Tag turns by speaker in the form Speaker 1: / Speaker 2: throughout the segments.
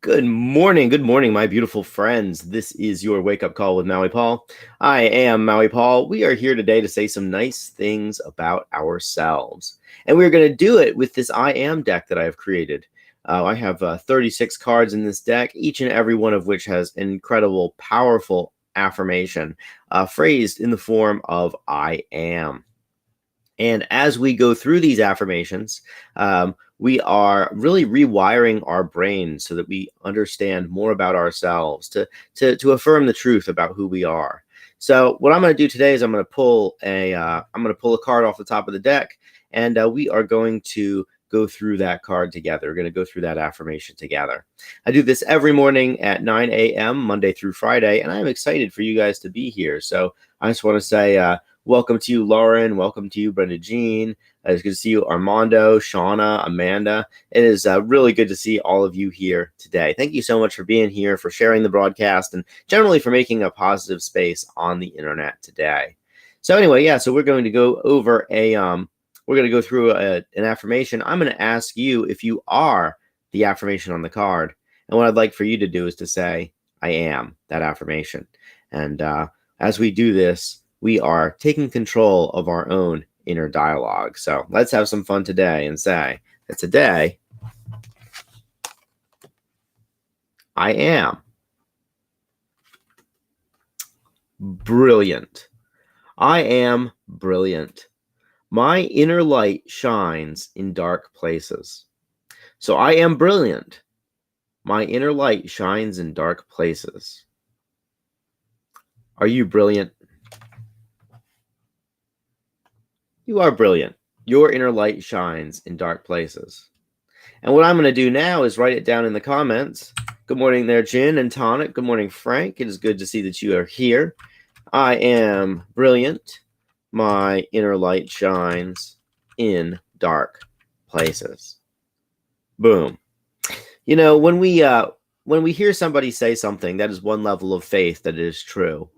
Speaker 1: Good morning, my beautiful friends. This is your wake up call with Maui Paul. I am Maui Paul. We are here today to say some nice things about ourselves. And we're going to do it with this I Am deck that I have created. I have 36 cards in this deck, each and every one of which has an incredible, powerful affirmation phrased in the form of I am. And as we go through these affirmations, we are really rewiring our brains so that we understand more about ourselves, to affirm the truth about who we are. So what I'm going to do today is I'm going to pull a card off the top of the deck, and we are going to go through that card together. We're going to go through that affirmation together. I do this every morning at 9 a.m. Monday through Friday, and I'm excited for you guys to be here. So I just want to say welcome to you, Lauren. Welcome to you, Brenda Jean. It's good to see you, Armando, Shauna, Amanda. It is really good to see all of you here today. Thank you so much for being here, for sharing the broadcast, and generally for making a positive space on the internet today. So anyway, yeah, so we're going to go over we're going to go through an affirmation. I'm going to ask you if you are the affirmation on the card. And what I'd like for you to do is to say, I am that affirmation. And as we do this, we are taking control of our own inner dialogue. So let's have some fun today and say that today, I am brilliant. I am brilliant. My inner light shines in dark places. So I am brilliant. My inner light shines in dark places. Are you brilliant? You are brilliant. Your inner light shines in dark places. And what I'm going to do now is write it down in the comments. Good morning there, Jen and Tonic. Good morning, Frank. It is good to see that you are here. I am brilliant. My inner light shines in dark places. Boom. You know, when we hear somebody say something, that is one level of faith that it is true.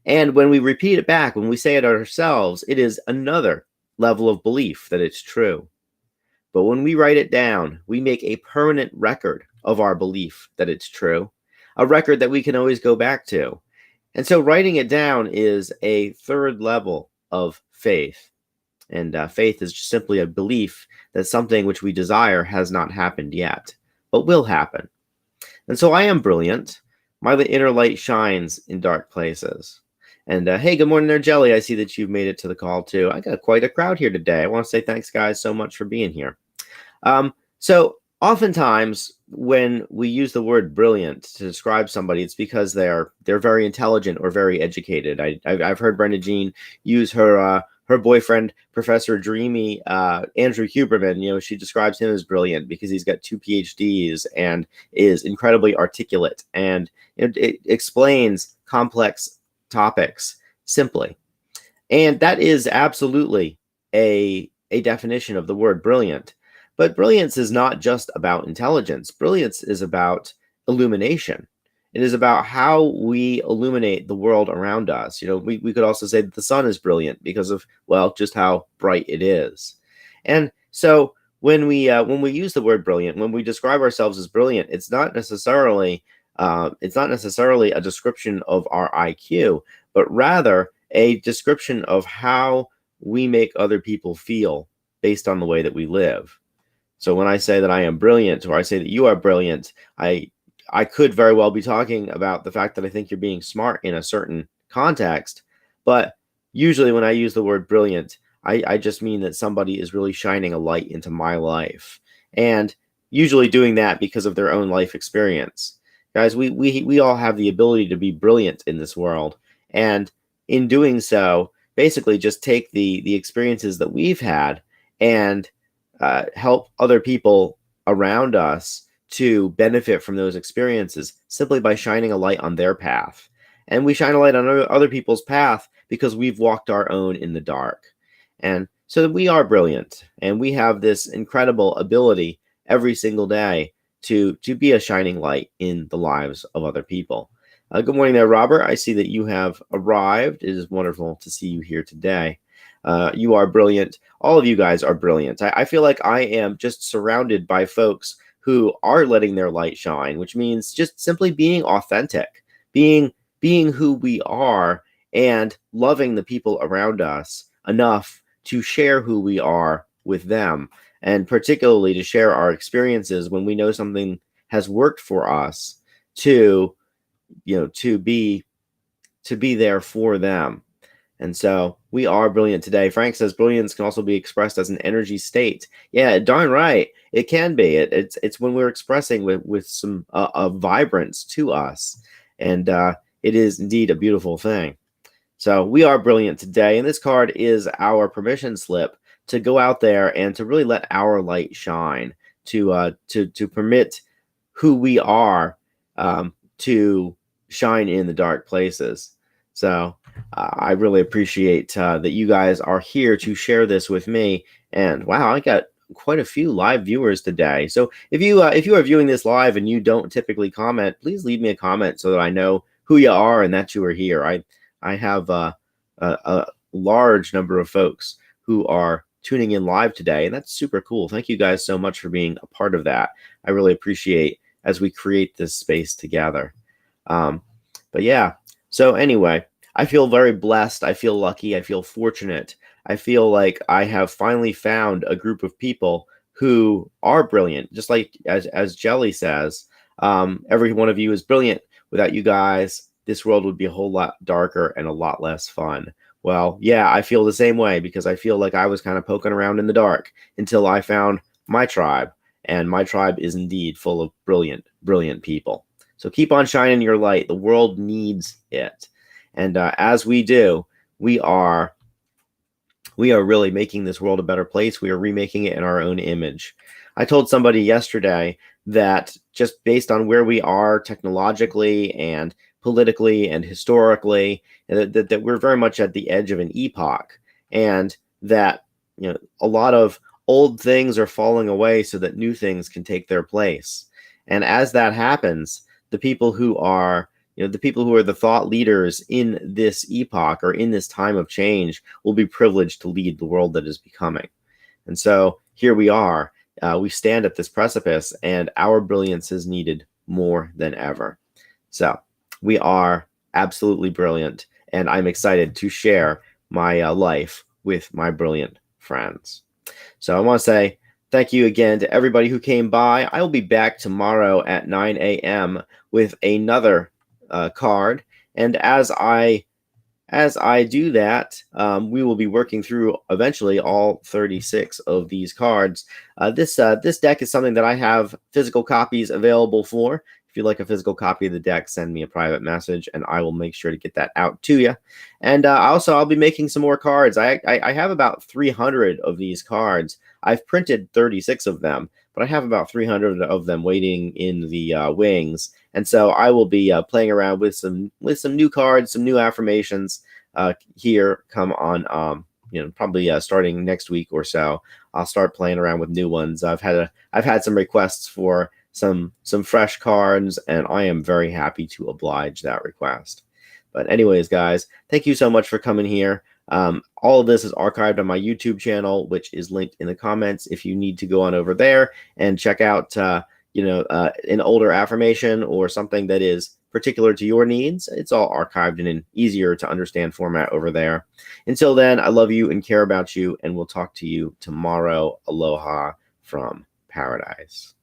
Speaker 1: And when we repeat it back, when we say it ourselves, it is another level of belief that it's true. But when we write it down, we make a permanent record of our belief that it's true, a record that we can always go back to. And so writing it down is a third level of faith. And faith is just simply a belief that something which we desire has not happened yet, but will happen. And so I am brilliant. My inner light shines in dark places. And hey, good morning there, Jelly. I see that you've made it to the call too. I got quite a crowd here today. I want to say thanks, guys, so much for being here. So oftentimes when we use the word brilliant to describe somebody, it's because they're very intelligent or very educated. I've heard Brenda Jean use her boyfriend, Professor Dreamy, Andrew Huberman. You know, she describes him as brilliant because he's got 2 PhDs and is incredibly articulate, and it explains complex topics simply. And that is absolutely a definition of the word brilliant. But brilliance is not just about intelligence. Brilliance is about illumination. It is about how we illuminate the world around us. You know, we could also say that the sun is brilliant because of, well, just how bright it is. And so when we use the word brilliant, when we describe ourselves as brilliant, it's not necessarily a description of our IQ, but rather a description of how we make other people feel based on the way that we live. So when I say that I am brilliant, or I say that you are brilliant, I could very well be talking about the fact that I think you're being smart in a certain context. But usually when I use the word brilliant, I just mean that somebody is really shining a light into my life, and usually doing that because of their own life experience. Guys, we all have the ability to be brilliant in this world, and in doing so, basically just take the experiences that we've had and help other people around us to benefit from those experiences simply by shining a light on their path. And we shine a light on other people's path because we've walked our own in the dark. And so we are brilliant, and we have this incredible ability every single day to be a shining light in the lives of other people. Good morning there, Robert. I see that you have arrived. It is wonderful to see you here today. You are brilliant. All of you guys are brilliant. I feel like I am just surrounded by folks who are letting their light shine, which means just simply being authentic, being who we are, and loving the people around us enough to share who we are with them, and particularly to share our experiences when we know something has worked for us, to to be there for them. And so we are brilliant today. Frank says brilliance can also be expressed as an energy state. Yeah, darn right. It can be. It's when we're expressing with some vibrance to us. And it is indeed a beautiful thing. So we are brilliant today. And this card is our permission slip to go out there and to really let our light shine, to permit who we are to shine in the dark places. So I really appreciate that you guys are here to share this with me. And wow, I got quite a few live viewers today. So if you are viewing this live and you don't typically comment, please leave me a comment so that I know who you are and that you are here. I have a large number of folks who are tuning in live today, and that's super cool. Thank you guys so much for being a part of that. I really appreciate as we create this space together. But yeah, so anyway, I feel very blessed. I feel lucky. I feel fortunate. I feel like I have finally found a group of people who are brilliant. Just like as Jelly says, every one of you is brilliant. Without you guys, this world would be a whole lot darker and a lot less fun. Well, yeah, I feel the same way, because I feel like I was kind of poking around in the dark until I found my tribe. And my tribe is indeed full of brilliant, brilliant people. So keep on shining your light. The world needs it. And as we do, we are really making this world a better place. We are remaking it in our own image. I told somebody yesterday that just based on where we are technologically and politically and historically, that we're very much at the edge of an epoch, and that a lot of old things are falling away so that new things can take their place. And as that happens, the people who are the thought leaders in this epoch or in this time of change will be privileged to lead the world that is becoming. And so here we are. We stand at this precipice, and our brilliance is needed more than ever. So we are absolutely brilliant, and I'm excited to share my life with my brilliant friends. So I want to say thank you again to everybody who came by. I will be back tomorrow at 9 a.m. with another card. And as I do that, we will be working through eventually all 36 of these cards. This deck is something that I have physical copies available for. If you'd like a physical copy of the deck, send me a private message, and I will make sure to get that out to you. And also, I'll be making some more cards. I have about 300 of these cards. I've printed 36 of them, but I have about 300 of them waiting in the wings. And so I will be playing around with some new cards, some new affirmations here. Come on, probably starting next week or so. I'll start playing around with new ones. I've had some requests for some fresh cards, and I am very happy to oblige that request. But anyways, guys, thank you so much for coming here. All of this is archived on my YouTube channel, which is linked in the comments. If you need to go on over there and check out, an older affirmation or something that is particular to your needs, it's all archived in an easier to understand format over there. Until then, I love you and care about you, and we'll talk to you tomorrow. Aloha from paradise.